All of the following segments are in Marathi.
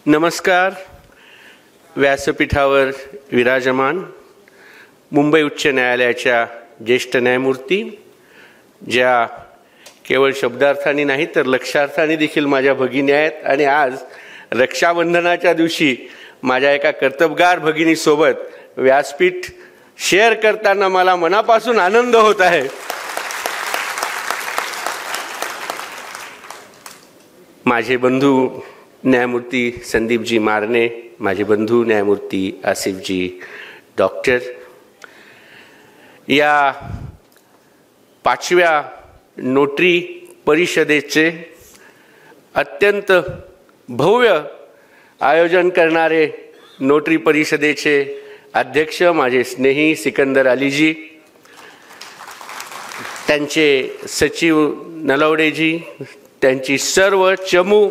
नमस्कार. व्यासपीठावर विराजमान मुंबई उच्च न्यायालयाच्या ज्येष्ठ न्यायमूर्ती, ज्या केवळ शब्दार्थाने नाही तर लक्षार्थाने देखील माझ्या भगिनी आहेत आणि आज रक्षाबंधनाच्या दिवशी माझ्या एका कर्तबगार भगिनीसोबत व्यासपीठ शेअर करताना मला मनापासून आनंद होत आहे. माझे बंधू न्यायमूर्ती संदीपजी मारणे, माझे बंधू न्यायमूर्ती आसिफजी डॉक्टर, या 5व्या नोटरी परिषदेचे अत्यंत भव्य आयोजन करणारे नोटरी परिषदेचे अध्यक्ष माझे स्नेही सिकंदर अलीजी, त्यांचे सचिव नलवडेजी, त्यांची सर्व चमू,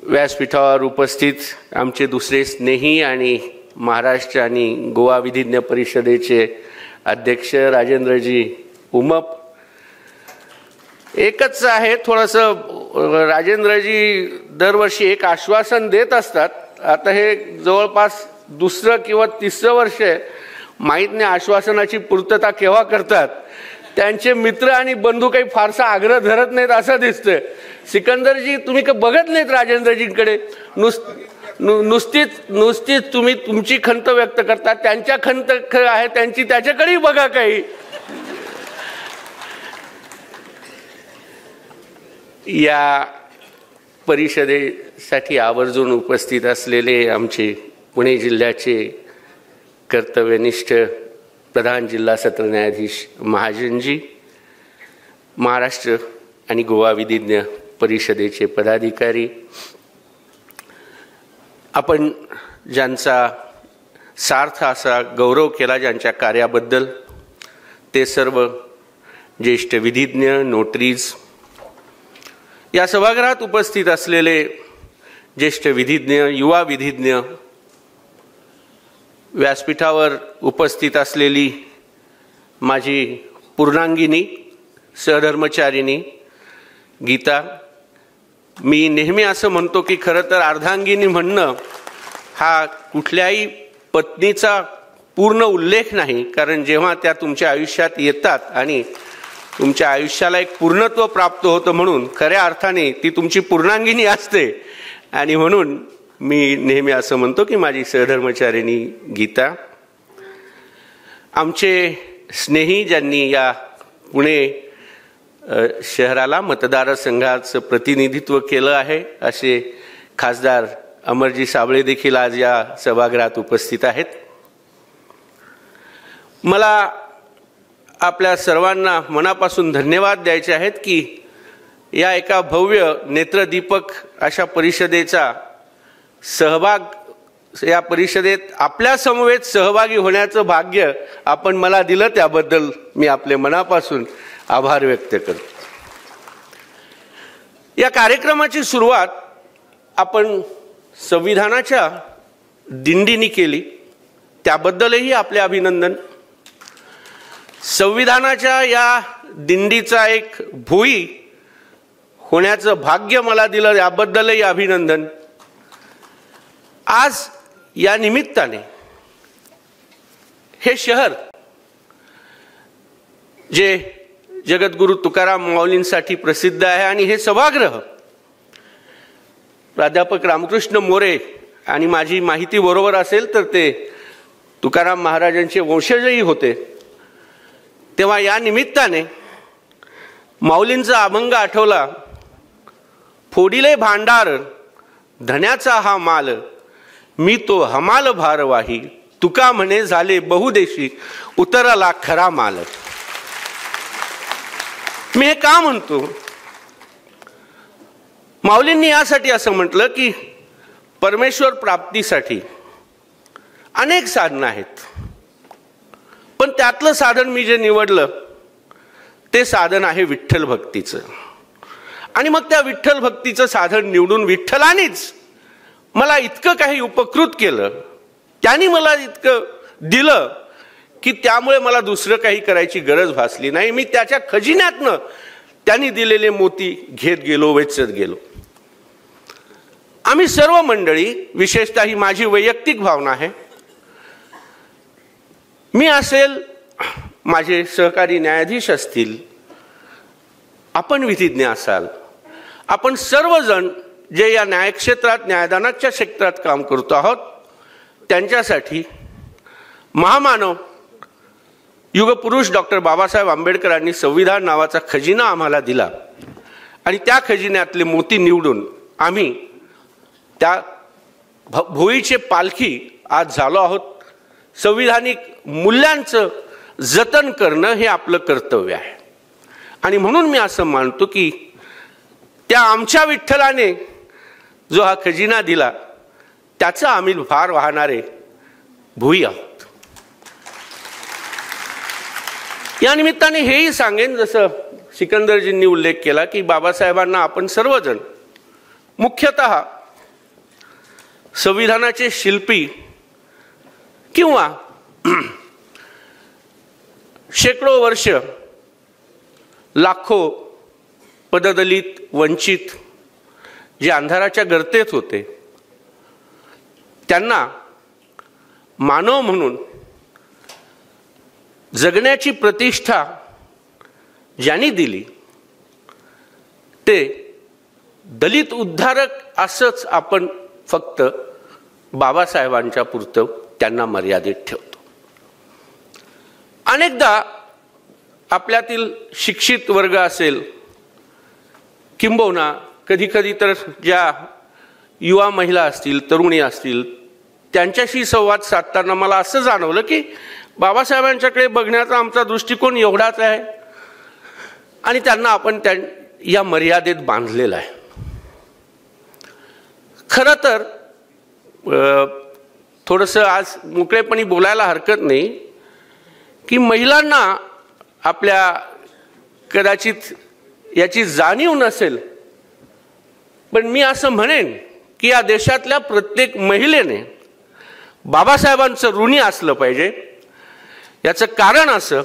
व्यासपीठावर उपस्थित आमचे दुसरे स्नेही आणि महाराष्ट्र आणि गोवा विधिज्ञ परिषदेचे अध्यक्ष राजेंद्रजी उमप. एकच आहे, थोडंसं राजेंद्रजी दरवर्षी एक आश्वासन देत असतात. आता हे जवळपास दुसरं किंवा तिसरं वर्ष आहे, माहीत नाही आश्वासनाची पूर्तता केव्हा करतात. त्यांचे मित्र आणि बंधू काही फारसा आग्रह धरत नाहीत असं दिसतंय. सिकंदरजी तुम्ही का बघत नाहीत राजेंद्रजींकडे, नुसतीच तुम्ही तुमची खंत व्यक्त करता. त्यांच्या खंत आहे त्यांची, त्याच्याकडेही बघा. काही या परिषदेसाठी आवर्जून उपस्थित असलेले आमचे पुणे जिल्ह्याचे कर्तव्यनिष्ठ प्रधान जिल्हा सत्र न्यायाधीश महाजनजी, महाराष्ट्र आणि गोवा विधिज्ञ परिषदेचे पदाधिकारी, आपण ज्यांचा सार्थ असा गौरव केला ज्यांच्या कार्याबद्दल, ते सर्व ज्येष्ठ विधिज्ञ, नोटरीज, या सभागृहात उपस्थित असलेले ज्येष्ठ विधिज्ञ, युवा विधिज्ञ, व्यासपीठावर उपस्थित असलेली माझी पूर्णांगिनी सहधर्मचारिणी गीता. मी नेहमी असं म्हणतो की खरं तर अर्धांगिनी म्हणणं हा कुठल्याही पत्नीचा पूर्ण उल्लेख नाही, कारण जेव्हा त्या तुमच्या आयुष्यात येतात आणि तुमच्या आयुष्याला एक पूर्णत्व प्राप्त होतं, म्हणून खऱ्या अर्थाने ती तुमची पूर्णांगिनी असते. आणि म्हणून मी नेहमी असं म्हणतो की माझी सहधर्मचारिणी गीता. आमचे स्नेही, ज्यांनी या पुणे शहराला मतदारसंघाचं प्रतिनिधित्व केलं आहे, असे खासदार अमरजी साबळे देखील आज या सभागृहात उपस्थित आहेत. मला आपल्या सर्वांना मनापासून धन्यवाद द्यायचे आहेत की या एका भव्य नेत्रदीपक अशा परिषदेचा सहभाग, या परिषदेत आपल्या समवेत सहभागी होण्याचं भाग्य आपण मला दिलं, त्याबद्दल मी आपले मनापासून आभार व्यक्त करतो. या कार्यक्रमाची सुरुवात आपण संविधानाच्या दिंडीने केली, त्याबद्दलही आपले अभिनंदन. संविधानाच्या या दिंडीचा एक भोई होण्याचं भाग्य मला दिलं, याबद्दलही अभिनंदन. आज या निमित्ताने हे शहर, जे जगद्गुरु तुकाराम माऊलींसाठी प्रसिद्ध आहे, आणि हे सभागृह प्राध्यापक रामकृष्ण मोरे, आणि माझी माहिती बरोबर असेल तर ते तुकाराम महाराजांचे वंशजही होते, तेव्हा या निमित्ताने माऊलींचा अभंग आठवला. फोडिले भांडार धन्याचा हा माल, मी तो हमाल भारवाही, तुका म्हणे झाले बहुदेशी, उतरला खरा माल. मी हे का म्हणतो? माऊलींनी यासाठी असं म्हटलं की परमेश्वर प्राप्तीसाठी अनेक साधनं आहेत, पण त्यातलं साधन मी जे निवडलं ते साधन आहे विठ्ठल भक्तीचं. आणि मग त्या विठ्ठल भक्तीचं साधन निवडून विठ्ठलानेच मला इतकं काही उपकृत केलं, त्यांनी मला इतकं दिलं की त्यामुळे मला दुसरं काही करायची गरज भासली नाही. मी त्याच्या खजिन्यातनं त्यांनी दिलेले मोती घेत गेलो, वेचत गेलो. आम्ही सर्व मंडळी, विशेषतः ही माझी वैयक्तिक भावना आहे, मी असेल, माझे सहकारी न्यायाधीश असतील, आपण विधिज्ञ असाल, आपण सर्वजण जे या न्यायक्षेत्रात, न्यायदानाच्या क्षेत्रात काम करतो आहोत, त्यांच्यासाठी महामानव युगपुरुष डॉक्टर बाबासाहेब आंबेडकरांनी संविधान नावाचा खजिना आम्हाला दिला आणि त्या खजिन्यातले मोती निवडून आम्ही त्या भोईचे पालखी आज झालो आहोत. संविधानिक मूल्यांचं जतन करणं हे आपलं कर्तव्य आहे आणि म्हणून मी असं मानतो की त्या आमच्या विठ्ठलाने जो हा खजिना दिला त्याचा आम्ही भार वाहणारे भोई आहोत. या निमित्ताने हेही सांगेन, जसं सिकंदरजींनी उल्लेख केला की बाबासाहेबांना आपण सर्वजण, मुख्यतः संविधानाचे शिल्पी किंवा शेकडो वर्ष लाखो पददलित, वंचित जे अंधाराच्या गर्तेत होते, त्यांना मानव म्हणून जगण्याची प्रतिष्ठा ज्यांनी दिली ते दलित उद्धारक असंच आपण फक्त बाबासाहेबांच्या पुरतं त्यांना मर्यादित ठेवतो. अनेकदा आपल्यातील शिक्षित वर्ग असेल, किंबहुना कधी कधी तर ज्या युवा महिला असतील, तरुणी असतील, त्यांच्याशी संवाद साधताना मला असं जाणवलं की बाबासाहेबांच्याकडे बघण्याचा आमचा दृष्टिकोन एवढाच आहे आणि त्यांना आपण या मर्यादेत बांधलेला आहे. खरं तर थोडंसं आज मोकळेपणी बोलायला हरकत नाही की महिलांना आपल्या कदाचित याची जाणीव नसेल, पण मी असं म्हणेन की या देशातल्या प्रत्येक महिलेने बाबासाहेबांचं ऋणी असलं पाहिजे. याचं कारण असं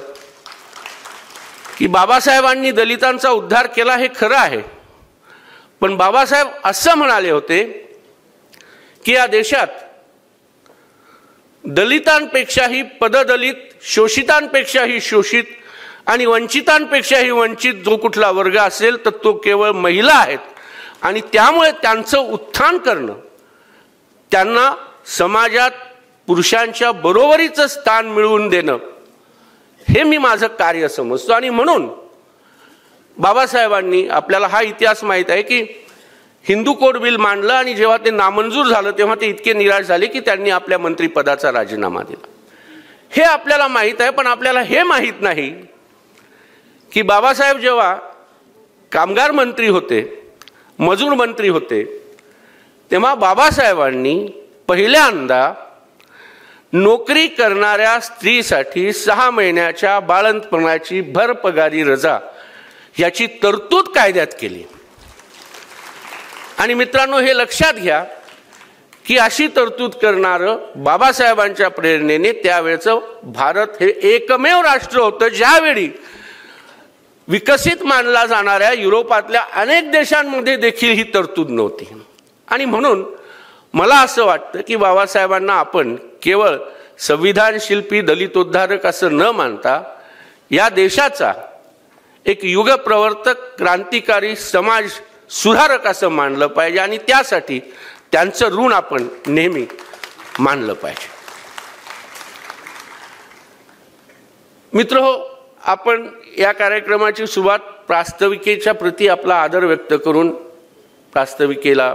की बाबासाहेबांनी दलितांचा उद्धार केला हे खरं आहे, पण बाबासाहेब असं म्हणाले होते की या देशात दलितांपेक्षाही पददलित, शोषितांपेक्षाही शोषित आणि वंचितांपेक्षाही वंचित जो कुठला वर्ग असेल तर तो केवळ महिला आहेत आणि त्यामुळे त्यांचं उत्थान करणं, त्यांना समाजात पुरुषांच्या बरोबरीचं स्थान मिळवून देणं हे मी माझं कार्य समजतो. आणि म्हणून बाबासाहेबांनी, आपल्याला हा इतिहास माहीत आहे की हिंदू कोड बिल मांडलं आणि जेव्हा ते नामंजूर झालं तेव्हा ते इतके निराश झाले की त्यांनी आपल्या मंत्रिपदाचा राजीनामा दिला. हे आपल्याला माहीत आहे, पण आपल्याला हे माहीत नाही की बाबासाहेब जेव्हा कामगार मंत्री होते, मजूर मंत्री होते, तेव्हा बाबासाहेबांनी पहिल्यांदा नोकरी करणाऱ्या स्त्रीसाठी 6 महिन्याच्या बाळंतपणाची भरपगारी रजा याची तरतूद कायद्यात केली. आणि मित्रांनो, हे लक्षात घ्या की अशी तरतूद करणारं बाबासाहेबांच्या प्रेरणेने त्यावेळेचं भारत हे एकमेव राष्ट्र होतं ज्यावेळी विकसित मानला जाणाऱ्या युरोपातल्या अनेक देशांमध्ये देखील ही तरतूद नव्हती. आणि म्हणून मला असं वाटतं की बाबासाहेबांना आपण केवळ संविधान शिल्पी, दलितोद्धारक असं न मानता या देशाचा एक युगप्रवर्तक, क्रांतिकारी, समाज सुधारक असं मानलं पाहिजे आणि त्यासाठी त्यांचं ऋण आपण नेहमी मानलं पाहिजे. मित्रहो, आपण या कार्यक्रमाची सुरुवात प्रास्ताविकेच्या प्रती आपला आदर व्यक्त करून प्रास्ताविकेला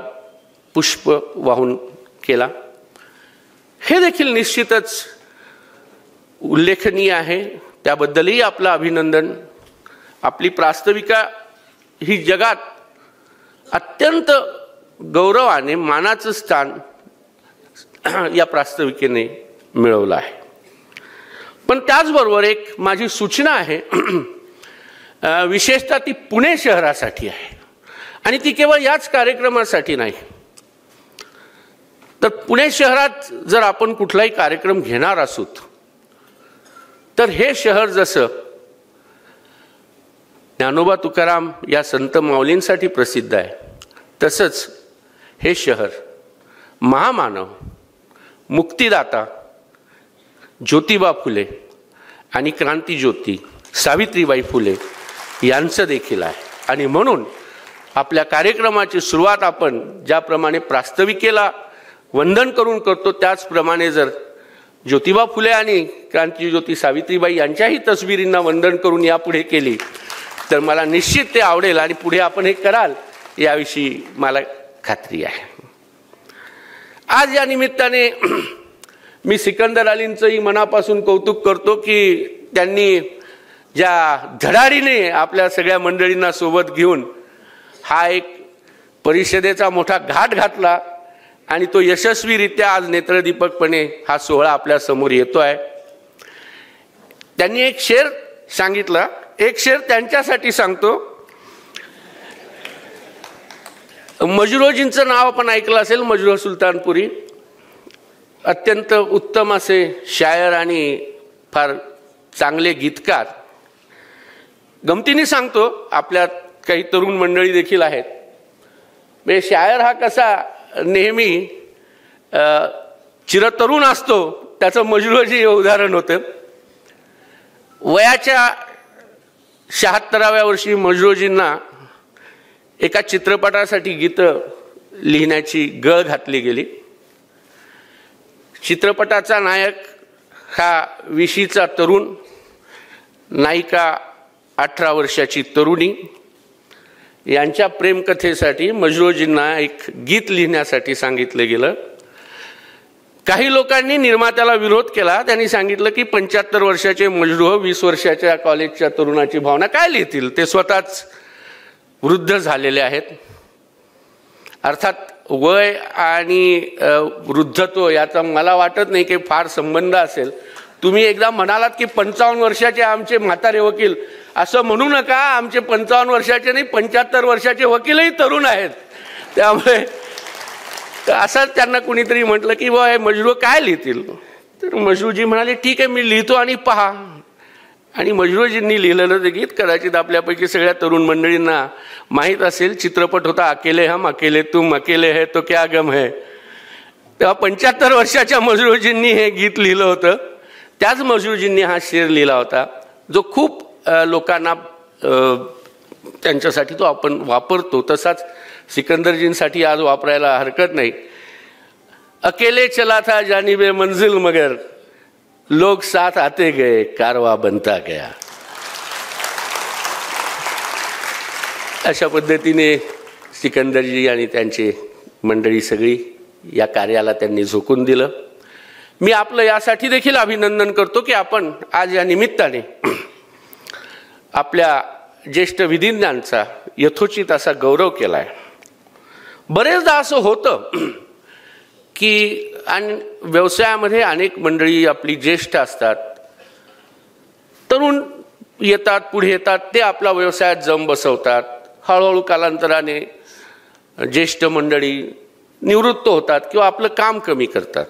पुष्प वाहून केला. हे देखील निश्चितच उल्लेखनीय आहे, त्याबद्दलही आपलं अभिनंदन. आपली प्रास्ताविका ही जगात अत्यंत गौरवाने मानाचं स्थान या प्रास्ताविकेने मिळवलं आहे. पण त्याचबरोबर एक माझी सूचना आहे, विशेषतः ती पुणे शहरासाठी आहे आणि ती केवळ याच कार्यक्रमासाठी नाही. तर पुणे शहरात जर आपण कुठलाही कार्यक्रम घेणार असू तर हे शहर जसं ज्ञानोबा तुकाराम या संत माऊलींसाठी प्रसिद्ध आहे, तसंच हे शहर महामानव, मुक्तिदाता ज्योतिबा फुले आणि क्रांतिज्योती सावित्रीबाई फुले यांचं देखील आहे. आणि म्हणून आपल्या कार्यक्रमाची सुरुवात आपण ज्याप्रमाणे प्रास्ताविकेला वंदन करून करतो, त्याचप्रमाणे जर ज्योतिबा फुले आणि क्रांतिज्योती सावित्रीबाई यांच्याही तस्बिरींना वंदन करून यापुढे केली तर मला निश्चित ते आवडेल आणि पुढे आपण हे कराल याविषयी मला खात्री आहे. आज या निमित्ताने मी सिकंदर अलींचंही मनापासून कौतुक करतो की त्यांनी ज्या धडाडीने आपल्या सगळ्या मंडळींना सोबत घेऊन हा एक परिषदेचा मोठा घाट घातला आणि तो यशस्वीरित्या आज नेत्रदीपकपणे हा सोहळा आपल्या समोर येतो आहे. त्यांनी एक शेर सांगितला, एक शेर त्यांच्यासाठी सांगतो. मजरोजींचं नाव आपण ऐकलं असेल, मजरूह सुलतानपुरी. अत्यंत उत्तम असे शायर आणि फार चांगले गीतकार. गमतीने सांगतो, आपल्यात काही तरुण मंडळी देखील आहेत. म्हणजे शायर हा कसा नेहमी चिरतरुण असतो, त्याचं मजरूहजी हे उदाहरण होतं. वयाच्या 76व्या वर्षी मजरूहजींना एका चित्रपटासाठी गीतं लिहिण्याची गळ घातली गेली. चित्रपटाचा नायक हा 20चा तरुण, नायिका 18 वर्षाची तरुणी. यांच्या प्रेमकथेसाठी मजरूहजींना एक गीत लिहिण्यासाठी सांगितलं गेलं. काही लोकांनी निर्मात्याला विरोध केला. त्यांनी सांगितलं की 75 वर्षाचे मजरूह 20 वर्षाच्या कॉलेजच्या तरुणाची भावना काय लिहितील, ते स्वतःच वृद्ध झालेले आहेत. अर्थात वय आणि वृद्धत्व याचा मला वाटत नाही की फार संबंध असेल. तुम्ही एकदा म्हणालात की 55 वर्षाचे आमचे म्हातारे वकील, असं म्हणू नका. आमचे 55 वर्षाचे नाही, 75 वर्षाचे वकीलही तरुण आहेत. त्यामुळे असंच त्यांना कुणीतरी म्हटलं की हे मजरूह काय लिहितील, तर मजरूहजी म्हणाले ठीक आहे मी लिहितो आणि पहा. आणि मजरूहजींनी लिहिलेलं ते गीत कदाचित आपल्यापैकी सगळ्या तरुण मंडळींना माहीत असेल. चित्रपट होता अकेले हम अकेले तुम अकेले है तो क्या गम है. तेव्हा 75 वर्षाच्या मजरूहजींनी हे गीत लिहिलं होतं. त्याच मजरूहजींनी हा शेर लिहिला होता, जो खूप लोकांना त्यांच्यासाठी तो आपण वापरतो. तसाच सिकंदरजींसाठी आज वापरायला हरकत नाही. अकेले चला था जानिबे मंजिल मगर लोग साथ आते गए कारवा बनता गया. अशा पद्धतीने सिकंदरजी आणि त्यांची मंडळी सगळी या कार्याला त्यांनी झोकून दिलं. मी आपलं यासाठी देखील अभिनंदन करतो की आपण आज या निमित्ताने आपल्या ज्येष्ठ विधिज्ञांचा यथोचित असा गौरव केला आहे. बरेचदा असं होतं की आणि व्यवसायामध्ये अनेक मंडळी आपली ज्येष्ठ असतात, तरुण येतात, पुढे येतात, ते आपला व्यवसायात जम बसवतात. हळूहळू कालांतराने ज्येष्ठ मंडळी निवृत्त होतात किंवा आपलं काम कमी करतात.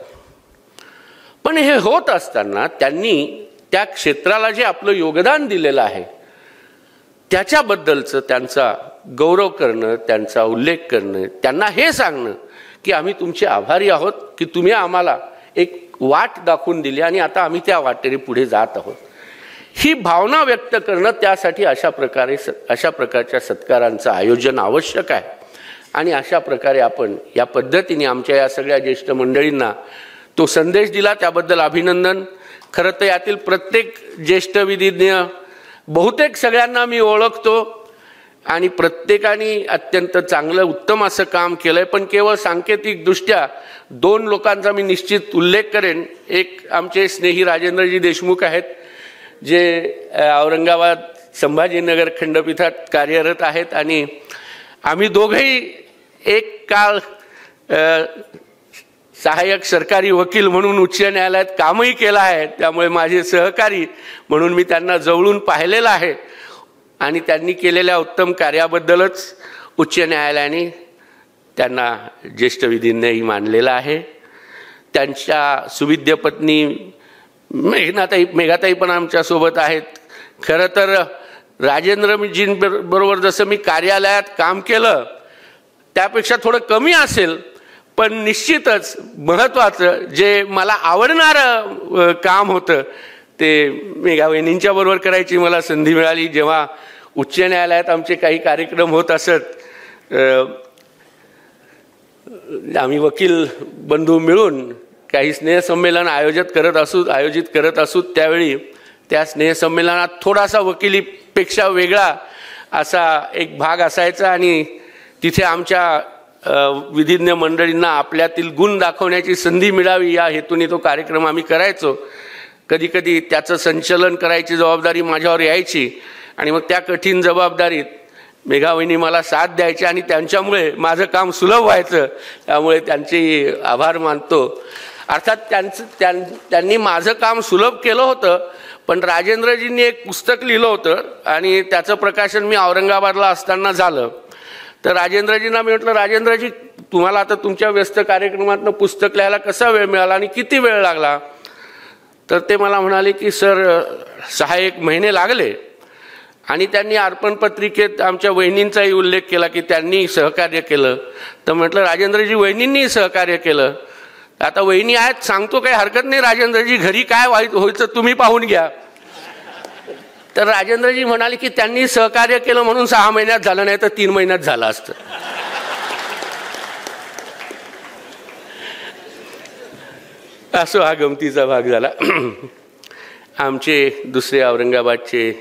पण हे होत असताना त्यांनी त्या क्षेत्राला जे आपलं योगदान दिलेलं आहे त्याच्याबद्दलचं त्यांचा गौरव करणं, त्यांचा उल्लेख करणं, त्यांना हे सांगणं की आम्ही तुमचे आभारी आहोत की तुम्ही आम्हाला एक वाट दाखवून दिली आणि आता आम्ही त्या वाटेने पुढे जात आहोत. ही भावना व्यक्त करणं, त्यासाठी अशा प्रकारच्या सत्कारांचं आयोजन आवश्यक आहे. आणि अशा प्रकारे आपण या पद्धतीने आमच्या या सगळ्या ज्येष्ठ मंडळींना तो संदेश दिला, त्याबद्दल अभिनंदन. खरं तर यातील प्रत्येक ज्येष्ठ विधिज्ञ बहुतेक सगळ्यांना मी ओळखतो आणि प्रत्येकाने अत्यंत चांगलं उत्तम असं काम केलंय. पण केवळ सांकेतिकदृष्ट्या 2 लोकांचा मी निश्चित उल्लेख करेन. एक आमचे स्नेही राजेंद्रजी देशमुख आहेत, जे औरंगाबाद संभाजीनगर खंडपीठात कार्यरत आहेत आणि आम्ही दोघंही एक काळ सहाय्यक सरकारी वकील म्हणून उच्च न्यायालयात कामही केलं आहे. त्यामुळे माझे सहकारी म्हणून मी त्यांना जवळून पाहिलेलं आहे आणि त्यांनी केलेल्या उत्तम कार्याबद्दलच उच्च न्यायालयाने त्यांना ज्येष्ठ विधिज्ञही मानलेलं आहे. त्यांच्या सुविद्य पत्नी मेघाताई पण आमच्यासोबत आहेत. खरं तर राजेंद्रजींबरोबर जसं मी कार्यालयात काम केलं त्यापेक्षा थोडं कमी असेल, पण निश्चितच महत्त्वाचं जे मला आवडणारं काम होतं ते मेघा वहिनींच्या बरोबर करायची मला संधी मिळाली. जेव्हा उच्च न्यायालयात आमचे काही कार्यक्रम होत असत, आम्ही वकील बंधू मिळून काही स्नेहसंमेलन आयोजित करत असू, त्यावेळी त्या स्नेहसंमेलनात थोडासा वकिलीपेक्षा वेगळा असा एक भाग असायचा आणि तिथे आमच्या विधिज्ञ मंडळींना आपल्यातील गुण दाखवण्याची संधी मिळावी या हेतूने तो कार्यक्रम आम्ही करायचो. कधीकधी त्याचं संचलन करायची जबाबदारी माझ्यावर यायची आणि मग त्या कठीण जबाबदारीत मेघा वहिनी मला साथ द्यायच्या आणि त्यांच्यामुळे माझं काम सुलभ व्हायचं. त्यामुळे त्यांचे आभार मानतो. अर्थात त्यांनी माझं काम सुलभ केलं होतं, पण राजेंद्रजींनी एक पुस्तक लिहिलं होतं आणि त्याचं प्रकाशन मी औरंगाबादला असताना झालं. तर राजेंद्रजींना मी म्हटलं, राजेंद्रजी तुम्हाला आता तुमच्या व्यस्त कार्यक्रमातनं पुस्तक लिहायला कसा वेळ मिळाला आणि किती वेळ लागला? तर ते मला म्हणाले की सर 6-1 महिने लागले. आणि त्यांनी अर्पण पत्रिकेत आमच्या वहिनींचाही उल्लेख केला की त्यांनी सहकार्य केलं. तर म्हटलं राजेंद्रजी वहिनींनी सहकार्य केलं, आता वहिनी आहेत सांगतो काही हरकत नाही, राजेंद्रजी घरी काय व्हायचं तुम्ही पाहून घ्या. तर राजेंद्रजी म्हणाले की त्यांनी सहकार्य केलं म्हणून 6 महिन्यात झालं, नाही तर 3 महिन्यात झालं असतं. असो हा गमतीचा भाग झाला. आमचे दुसरे औरंगाबादचे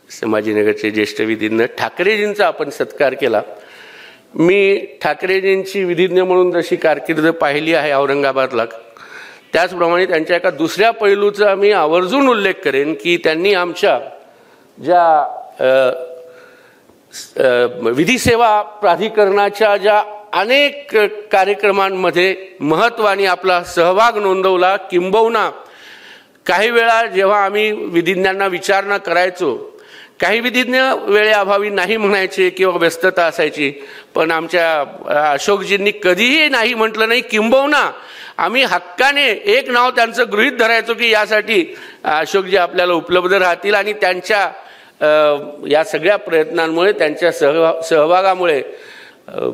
संभाजीनगरचे ज्येष्ठ विधिज्ञ ठाकरेजींचा आपण सत्कार केला. मी ठाकरेजींची विधिज्ञ म्हणून जशी कारकीर्द पाहिली आहे औरंगाबादला, त्याचप्रमाणे त्यांच्या एका दुसऱ्या पैलूचा मी आवर्जून उल्लेख करेन की त्यांनी आमच्या ज्या विधी सेवा प्राधिकरणाच्या ज्या अनेक कार्यक्रमांमध्ये महत्त्वाने आपला सहभाग नोंदवला. किंबहुना काही वेळा जेव्हा आम्ही विधिज्ञांना विचारणा करायचो, काही विधिज्ञ वेळेअभावी नाही म्हणायचे किंवा व्यस्तता असायची, पण आमच्या अशोकजींनी कधीही नाही म्हटलं नाही. किंबहुना आम्ही हक्काने एक नाव त्यांचं गृहीत धरायचो की यासाठी अशोकजी आपल्याला उपलब्ध राहतील. आणि त्यांच्या या सगळ्या प्रयत्नांमुळे, त्यांच्या सहभागामुळे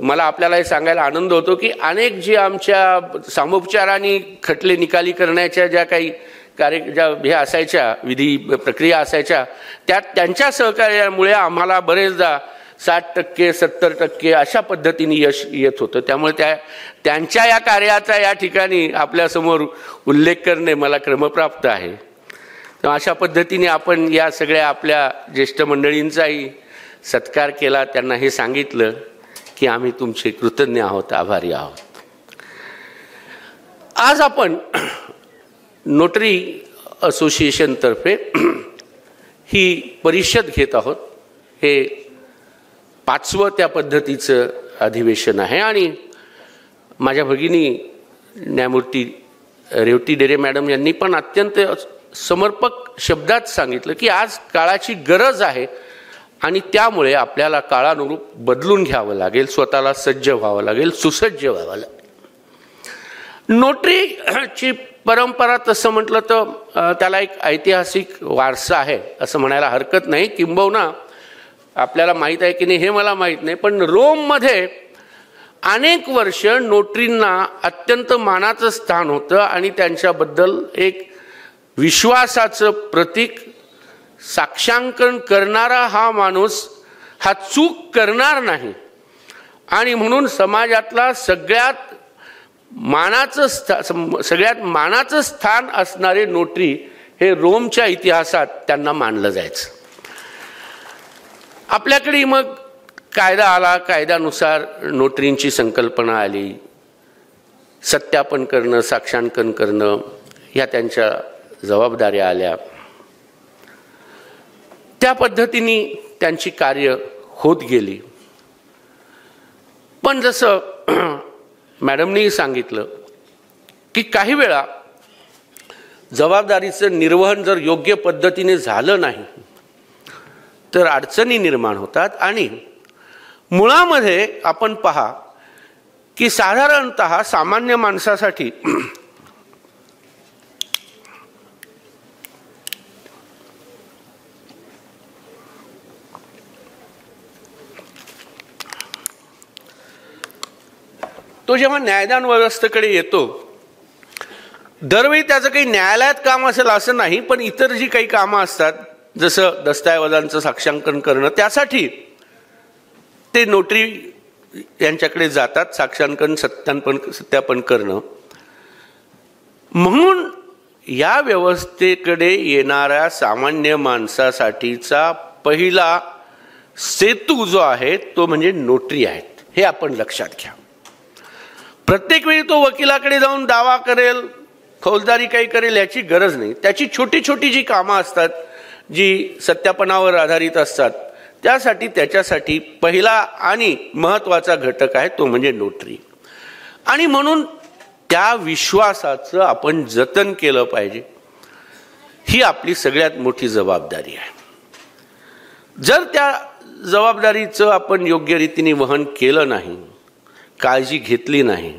मला आपल्याला हे सांगायला आनंद होतो की अनेक जे आमच्या सामोपचाराने खटले निकाली करण्याच्या ज्या काही ज्या हे असायच्या, विधी प्रक्रिया असायच्या, त्यात त्यांच्या सहकार्यामुळे आम्हाला बरेचदा 60% 70% अशा पद्धतीने यश येत होतं. त्यामुळे त्यांच्या या कार्याचा या ठिकाणी आपल्यासमोर उल्लेख करणे मला क्रमप्राप्त आहे. तर अशा पद्धतीने आपण या सगळ्या आपल्या ज्येष्ठ मंडळींचाही सत्कार केला, त्यांना हे सांगितलं की आम्ही तुमचे कृतज्ञ आहोत, आभारी आहोत. आज आपण नोटरी असोसिएशनतर्फे ही परिषद घेत आहोत. हे 5वं त्या पद्धतीचं अधिवेशन आहे आणि माझ्या भगिनी न्यायमूर्ती रेवती डेरे मॅडम यांनी पण अत्यंत समर्पक शब्दात सांगितलं की आज काळाची गरज आहे आणि त्यामुळे आपल्याला काळानुरूप बदलून घ्यावं लागेल, स्वतःला सज्ज व्हावं लागेल, सुसज्ज व्हावं लागेल. नोटरीची परंपरा तसं म्हटलं तर त्याला एक ऐतिहासिक वारसा आहे असं म्हणायला हरकत नाही. किंबहुना आपल्याला माहीत आहे की नाही हे मला माहीत नाही, पण रोममध्ये अनेक वर्ष नोटरींना अत्यंत मानाचं स्थान होतं आणि त्यांच्याबद्दल एक विश्वासाचं प्रतीक, साक्षांकन करणारा हा माणूस हा चूक करणार नाही आणि म्हणून समाजातला सगळ्यात मानाचं स्थान असणारे नोटरी हे रोमच्या इतिहासात त्यांना मानलं जायचं. आपल्याकडे मग कायदा आला, कायद्यानुसार नोटरींची संकल्पना आली. सत्यापन करणं, साक्षांकन करणं ह्या त्यांच्या जबाबदाऱ्या आल्या. त्या पद्धतीने त्यांची कार्य होत गेली. पण जसं मॅडमनीही सांगितलं की काही वेळा जबाबदारीचं निर्वहन जर योग्य पद्धतीने झालं नाही तर अडचणी निर्माण होतात. आणि मुळामध्ये आपण पहा की साधारणतः सामान्य माणसासाठी तो जेव्हा न्यायदान व्यवस्थेकडे येतो, दरवेळी त्याचं काही न्यायालयात काम असेल असं नाही, पण इतर जी काही कामं असतात, जसं दस्तऐवजांचं साक्षांकन करणं, त्यासाठी ते नोटरी यांच्याकडे जातात, साक्षांकन सत्यापन करणं. म्हणून या व्यवस्थेकडे येणाऱ्या सामान्य माणसासाठीचा पहिला सेतू जो आहे तो म्हणजे नोटरी आहेत, हे आपण लक्षात घ्या. प्रत्येक वेळी तो वकिलाकडे जाऊन दावा करेल, फौजदारी काही करेल याची गरज नाही. त्याची छोटी छोटी जी कामं असतात, जी सत्यापनावर आधारित असतात, त्याच्यासाठी पहिला आणि महत्त्वाचा घटक आहे तो म्हणजे नोटरी. आणि म्हणून त्या विश्वासाचं आपण जतन केलं पाहिजे, ही आपली सगळ्यात मोठी जबाबदारी आहे. जर त्या जबाबदारीचं आपण योग्य रीतीने वहन केलं नाही, काळजी घेतली नाही,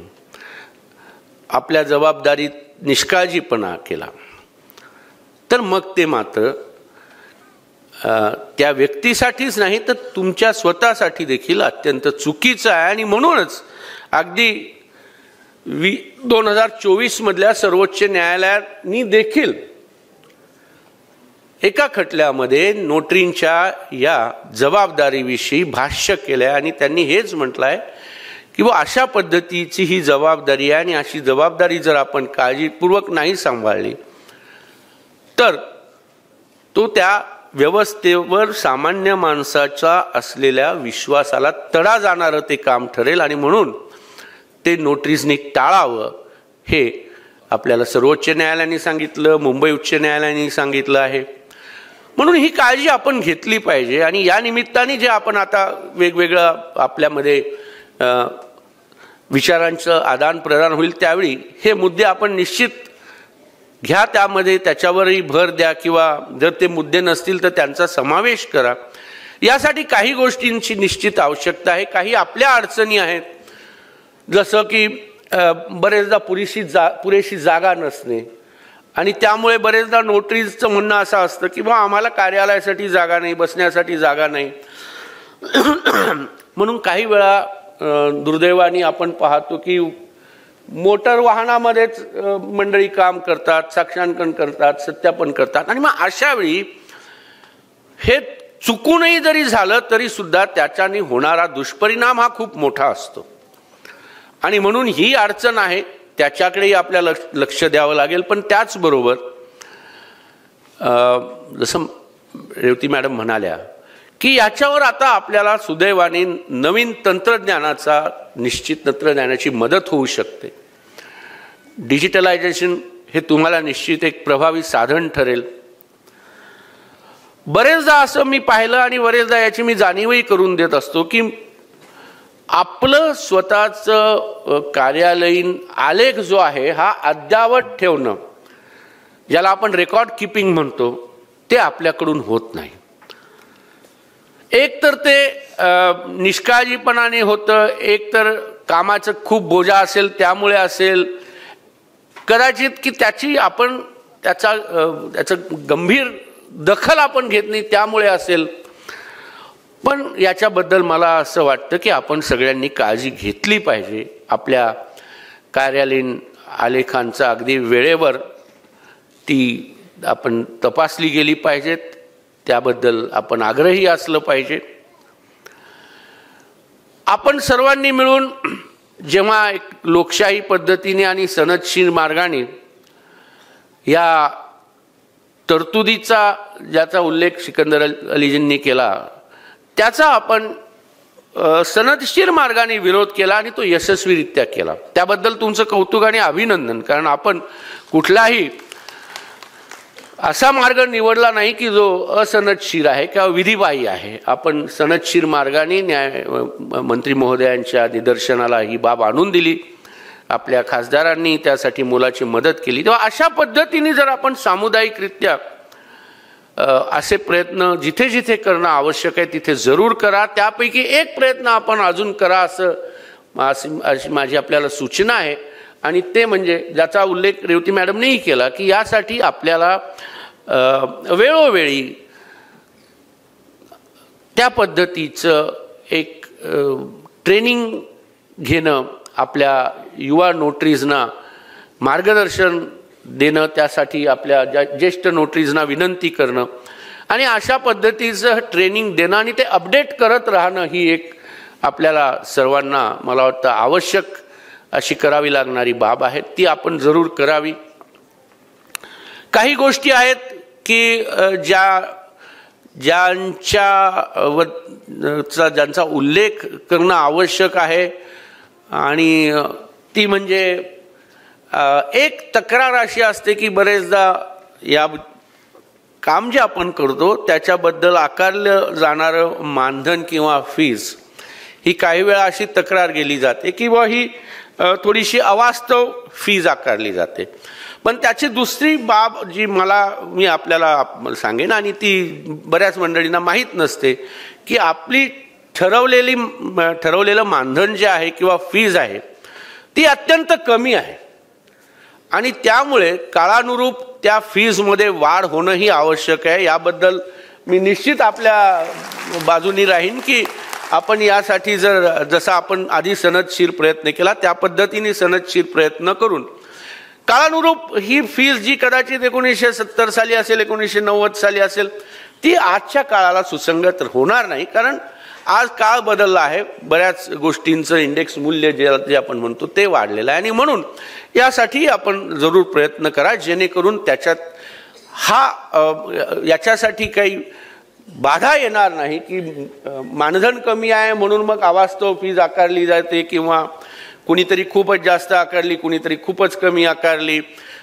आपल्या जबाबदारीत निष्काळजीपणा केला, तर मग ते मात्र त्या व्यक्तीसाठीच नाही तर तुमच्या स्वतःसाठी देखील अत्यंत चुकीचं आहे. आणि म्हणूनच अगदी 2024 मधल्या सर्वोच्च न्यायालयाने देखील एका खटल्यामध्ये नोटरींच्या या जबाबदारीविषयी भाष्य केलं आहे आणि त्यांनी हेच म्हटलं आहे की अशा पद्धतीची ही जबाबदारी आहे आणि अशी जबाबदारी जर आपण काळजीपूर्वक नाही सांभाळली तर तो त्या व्यवस्थेवर सामान्य माणसाचा असलेल्या विश्वासाला तडा जाणारं ते काम ठरेल. आणि म्हणून ते नोटरीजनी टाळावं हे आपल्याला सर्वोच्च न्यायालयाने सांगितलं, मुंबई उच्च न्यायालयाने सांगितलं आहे. म्हणून ही काळजी आपण घेतली पाहिजे. आणि या निमित्ताने जे आपण आता वेगवेगळं आपल्यामध्ये विचारांचं आदान प्रदान होईल त्यावेळी हे मुद्दे आपण निश्चित घ्या, त्यामध्ये त्याच्यावरही भर द्या, किंवा जर ते मुद्दे नसतील तर त्यांचा समावेश करा. यासाठी काही गोष्टींची निश्चित आवश्यकता आहे. काही आपल्या अडचणी आहेत, जसं की बरेचदा पुरेशी जागा नसणे, आणि त्यामुळे बरेचदा नोटरीचं म्हणणं असं असतं की आम्हाला कार्यालयासाठी जागा नाही, बसण्यासाठी जागा नाही. म्हणून काही वेळा दुर्दैवाने आपण पाहतो की मोटर वाहनामध्येच मंडळी काम करतात, साक्षांकन करतात, सत्यापन करतात. आणि मग अशा वेळी हे चुकूनही जरी झालं तरी सुद्धा त्याच्याने होणारा दुष्परिणाम हा खूप मोठा असतो. आणि म्हणून ही अडचण आहे, त्याच्याकडेही आपल्याला लक्ष द्यावं लागेल. पण त्याचबरोबर जसं रेवती मॅडम म्हणाल्या की याच्यावर आता आपल्याला सुदैवाने नवीन निश्चित तंत्रज्ञानाची मदत होऊ शकते. डिजिटलायझेशन हे तुम्हाला निश्चित एक प्रभावी साधन ठरेल. बरेचदा असं मी पाहिलं आणि बरेचदा याची मी जाणीवही करून देत असतो की आपलं स्वतःचं कार्यालयीन आलेख जो आहे हा अद्यावत ठेवणं, ज्याला आपण रेकॉर्ड कीपिंग म्हणतो, ते आपल्याकडून होत नाही. एक तर ते निष्काळजीपणाने होतं, एक तर कामाचं खूप बोजा असेल त्यामुळे असेल, कदाचित की त्याचं गंभीर दखल आपण घेत नाही त्यामुळे असेल. पण याच्याबद्दल मला असं वाटतं की आपण सगळ्यांनी काळजी घेतली पाहिजे. आपल्या कार्यालयीन आलेखांचा अगदी वेळेवर ती आपण तपासली गेली पाहिजेत, त्याबद्दल आपण आग्रही असलं पाहिजे. आपण सर्वांनी मिळून जेव्हा एक लोकशाही पद्धतीने आणि सनदशीर मार्गाने या तरतुदीचा ज्याचा उल्लेख सिकंदर अलीजींनी केला त्याचा आपण सनदशीर मार्गाने विरोध केला आणि तो यशस्वीरित्या केला, त्याबद्दल तुमचं कौतुक आणि अभिनंदन. कारण आपण कुठलाही असा मार्ग निवडला नाही की जो असनदशीर आहे किंवा विधिबाह्य आहे. आपण सनदशीर मार्गाने मंत्री महोदयांच्या निदर्शनाला ही बाब आणून दिली, आपल्या खासदारांनी त्यासाठी मोलाची मदत केली. तेव्हा अशा पद्धतीने जर आपण सामुदायिकरित्या असे प्रयत्न जिथे जिथे करणं आवश्यक आहे तिथे जरूर करा. त्यापैकी एक प्रयत्न आपण अजून करा अशी माझी आपल्याला सूचना आहे. आणि ते म्हणजे ज्याचा उल्लेख रेवती मॅडमनेही केला की यासाठी आपल्याला वेळोवेळी त्या पद्धतीचं एक ट्रेनिंग घेणं आपल्या युवा नोटरीजना मार्गदर्शन देणं, त्यासाठी आपल्या ज्येष्ठ नोटरीजना विनंती करणं आणि अशा पद्धतीचं ट्रेनिंग देणं आणि ते अपडेट करत राहणं ही एक आपल्याला सर्वांना मला वाटतं आवश्यक अशी करावी लागणारी बाब आहे, ती आपण जरूर करावी. काही गोष्टी आहेत की ज्यांचा उल्लेख करणं आवश्यक आहे आणि ती म्हणजे एक तक्रार अशी असते की बरेचदा या काम जे आपण करतो त्याच्याबद्दल आकारलं जाणारं मानधन किंवा फीज ही काही वेळा अशी तक्रार केली जाते की बुवा ही थोडीशी अवास्तव फीज आकारली जाते. पण त्याची दुसरी बाब जी मी आपल्याला सांगेन आणि ती बऱ्याच मंडळींना माहीत नसते की आपली ठरवलेलं मानधन जे आहे किंवा फीज आहे ती अत्यंत कमी आहे आणि त्यामुळे काळानुरूप त्या फीजमध्ये वाढ होणं ही आवश्यक आहे. याबद्दल मी निश्चित आपल्या बाजूनी राहीन की आपण यासाठी जसा आपण आधी सनदशीर प्रयत्न केला त्या पद्धतीने सनदशीर प्रयत्न करून काळानुरूप ही फीज जी कदाचित 1970 साली असेल, 1990 साली असेल, ती आजच्या काळाला सुसंगत होणार नाही. कारण आज काळ बदलला आहे, बऱ्याच गोष्टींचं इंडेक्स मूल्य जे आपण म्हणतो ते वाढलेलं आहे आणि म्हणून यासाठी आपण जरूर प्रयत्न करा जेणेकरून याच्यासाठी काही बाधा येणार नाही की मानधन कमी आहे म्हणून मग अवास्तव फीज आकारली जाते किंवा कुणीतरी खूपच जास्त आकारली, कुणीतरी खूपच कमी आकारली.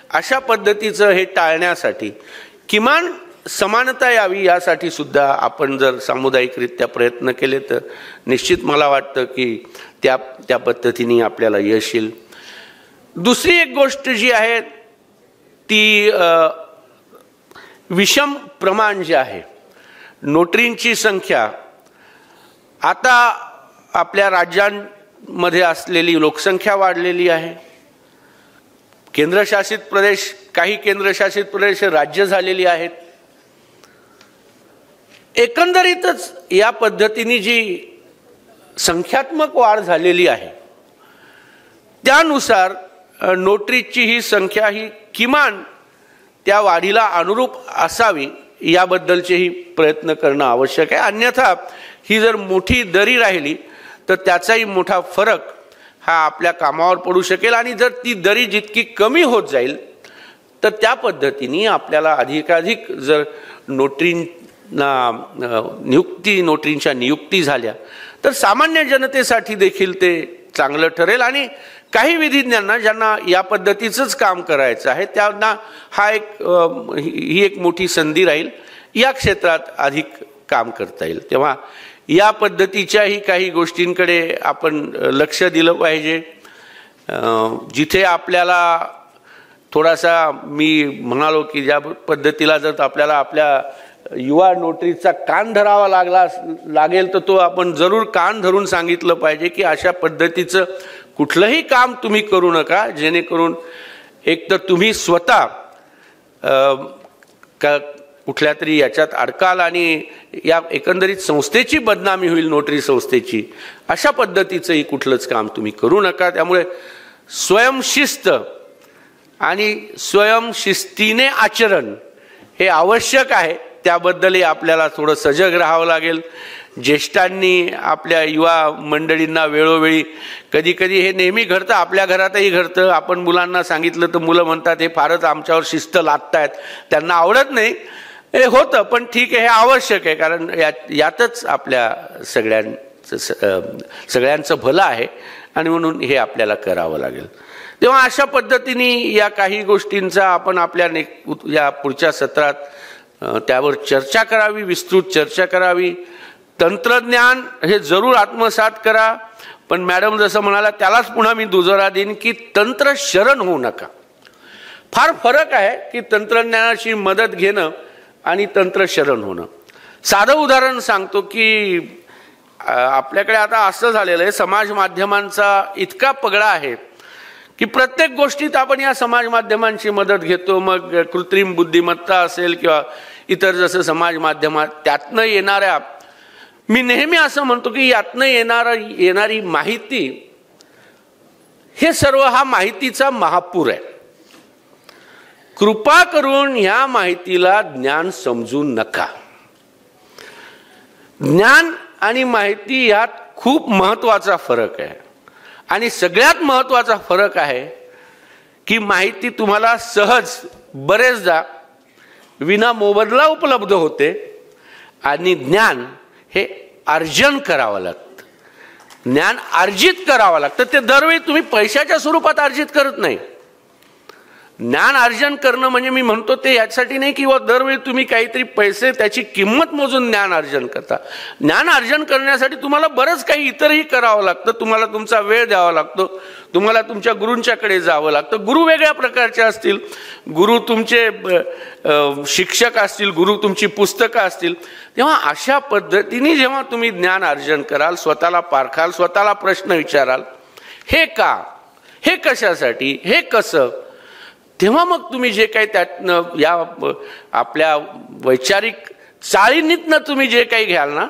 अशा पद्धतीचं हे टाळण्यासाठी किमान समानता यावी यासाठी सुद्धा आपण जर सामुदायिकरित्या प्रयत्न केले तर निश्चित मला वाटतं की त्या पद्धतीने आपल्याला यश येईल. दुसरी एक गोष्ट जी आहे ती विषम प्रमाण जे आहे, नोटरींची संख्या आता आपल्या राज्यांमध्ये असलेली लोकसंख्या वाढलेली आहे. केंद्रशासित प्रदेश, काही केंद्रशासित प्रदेश राज्य झालेली आहेत. एकंदरीतच या पद्धतीने जी संख्यात्मक वाढ झालेली आहे त्यानुसार नोटरीची ही संख्या ही किमान त्या वाढीला अनुरूप असावी याबद्दलचेही प्रयत्न करणं आवश्यक आहे. अन्यथा ही जर मोठी दरी राहिली तर त्याचाही मोठा फरक हा आपल्या कामावर पडू शकेल आणि जर ती दरी जितकी कमी होत जाईल तर त्या पद्धतीने आपल्याला अधिकाधिक जर नोटरींच्या नियुक्ती झाल्या तर सामान्य जनतेसाठी देखील ते चांगलं ठरेल आणि काही विधिज्ञांना ज्यांना या पद्धतीचंच काम करायचं आहे त्यांना ही एक मोठी संधी राहील, या क्षेत्रात अधिक काम करता येईल. तेव्हा या पद्धतीच्याही काही गोष्टींकडे आपण लक्ष दिलं पाहिजे. जिथे आपल्याला थोडासा मी म्हणालो की ज्या पद्धतीला जर आपल्याला आपल्या युवा नोटरीचा कान धरावा लागेल तर तो आपण जरूर कान धरून सांगितलं पाहिजे की अशा पद्धतीचं कुठलंही काम तुम्ही करू नका जेणेकरून एक तर तुम्ही स्वतः कुठल्या तरी याच्यात अडकाल आणि या एकंदरीत संस्थेची बदनामी होईल, नोटरी संस्थेची. अशा पद्धतीचंही कुठलंच काम तुम्ही करू नका. त्यामुळे स्वयंशिस्त आणि स्वयंशिस्तीने आचरण हे आवश्यक आहे. त्याबद्दलही आपल्याला थोडं सजग राहावं लागेल. ज्येष्ठांनी आपल्या युवा मंडळींना वेळोवेळी कधी कधी हे नेहमी घडतं, आपल्या घरातही घडतं. आपण मुलांना सांगितलं तर मुलं म्हणतात हे फारच आमच्यावर शिस्त लादतायत, त्यांना आवडत नाही. हे होतं पण ठीक आहे, हे आवश्यक आहे कारण यातच आपल्या सगळ्यांचं भलं आहे आणि म्हणून हे आपल्याला करावं लागेल. तेव्हा अशा पद्धतीने या काही गोष्टींचा आपण आपल्या या पुढच्या सत्रात त्यावर चर्चा करावी, विस्तृत चर्चा करावी. तंत्रज्ञान हे जरूर आत्मसात करा, पण मॅडम जसं म्हणाला त्यालाच पुन्हा मी दुजोरा देईन की तंत्र शरण होऊ नका. फार फरक आहे की तंत्रज्ञानाची मदत घेणं आणि तंत्र शरण होणं. साधं उदाहरण सांगतो की आपल्याकडे आता असं झालेलं आहे, समाज माध्यमांचा इतका पगडा आहे की प्रत्येक गोष्टीत आपण या समाज माध्यमांची मदत घेतो. मग कृत्रिम बुद्धिमत्ता असेल किंवा इतर जसं समाज माध्यमात त्यातनं येणाऱ्या, मी नेहमी असं म्हणतो की यातनं येणारी माहिती हे सर्व हा माहितीचा महापूर आहे. कृपा करून ह्या माहितीला ज्ञान समजू नका. ज्ञान आणि माहिती यात खूप महत्त्वाचा फरक आहे. आणि सगळ्यात महत्त्वाचा फरक आहे की माहिती तुम्हाला सहज बरेचदा विना मोबदला उपलब्ध होते आणि ज्ञान हे अर्जन करावं लागतं. ज्ञान अर्जित करावं लागतं. ते दरवेळी तुम्ही पैशाच्या स्वरूपात अर्जित करत नाही. ज्ञान अर्जन करणं म्हणजे मी म्हणतो ते यासाठी नाही की दरवेळी तुम्ही काहीतरी पैसे त्याची किंमत मोजून ज्ञान अर्जन करता. ज्ञान अर्जन करण्यासाठी तुम्हाला बरंच काही इतरही करावं लागतं. तुम्हाला तुमचा वेळ द्यावा लागतो. तुम्हाला तुमच्या गुरूंच्याकडे जावं लागतं. गुरु वेगळ्या प्रकारचे असतील. गुरु तुमचे शिक्षक असतील. गुरु तुमची पुस्तकं असतील. तेव्हा अशा पद्धतीने जेव्हा तुम्ही ज्ञान अर्जन कराल, स्वतःला पारखाल, स्वतःला प्रश्न विचाराल, हे का, हे कशासाठी, हे कसं, तेव्हा मग तुम्ही जे काही त्यातनं या आपल्या वैचारिक चाळणीतनं तुम्ही जे काही घ्याल ना,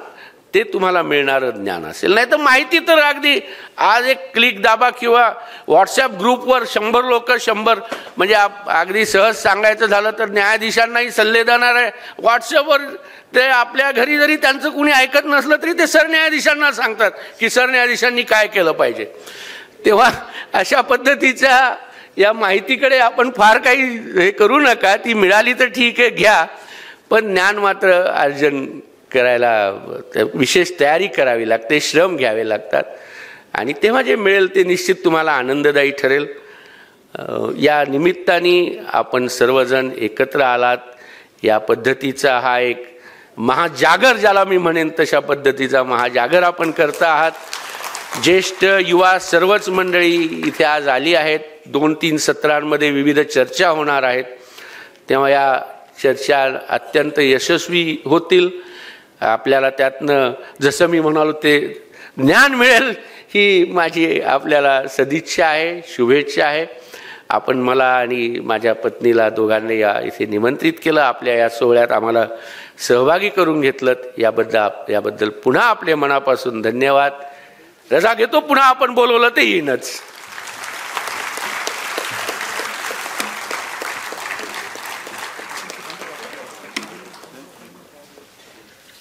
ते तुम्हाला मिळणारं ज्ञान असेल. नाही तर माहिती तर अगदी आज एक क्लिक दाबा किंवा व्हॉट्सॲप ग्रुपवर 100 लोक 100 म्हणजे अगदी सहज सांगायचं झालं तर न्यायाधीशांनाही सल्ले देणार आहे. व्हॉट्सॲपवर ते आपल्या घरी जरी त्यांचं कुणी ऐकत नसलं तरी ते सरन्यायाधीशांना सांगतात की सरन्यायाधीशांनी काय केलं पाहिजे. तेव्हा अशा पद्धतीच्या या माहितीकडे आपण फार काही हे करू नका. ती मिळाली तर ठीक आहे, घ्या, पण ज्ञान मात्र अर्जन करायला विशेष तयारी करावी लागते, श्रम घ्यावे लागतात आणि तेव्हा जे मिळेल ते निश्चित तुम्हाला आनंददायी ठरेल. या निमित्ताने आपण सर्वजण एकत्र आलात. या पद्धतीचा हा एक महाजागर, ज्याला मी म्हणेन तशा पद्धतीचा महाजागर आपण करता आहात. ज्येष्ठ युवा सर्वच मंडळी इथे आज आली आहेत. 2-3 सत्रांमध्ये विविध चर्चा होणार आहेत. तेव्हा या चर्चा अत्यंत यशस्वी होतील. आपल्याला त्यातनं जसं मी म्हणालो ते ज्ञान मिळेल ही माझी आपल्याला सदिच्छा आहे, शुभेच्छा आहे. आपण मला आणि माझ्या पत्नीला दोघांनी या इथे निमंत्रित केलं. आपल्या या सोहळ्यात आम्हाला सहभागी करून घेतलं. याबद्दल पुन्हा आपले मनापासून धन्यवाद. रजा घेतो. पुन्हा आपण बोलवलं ते येईनच.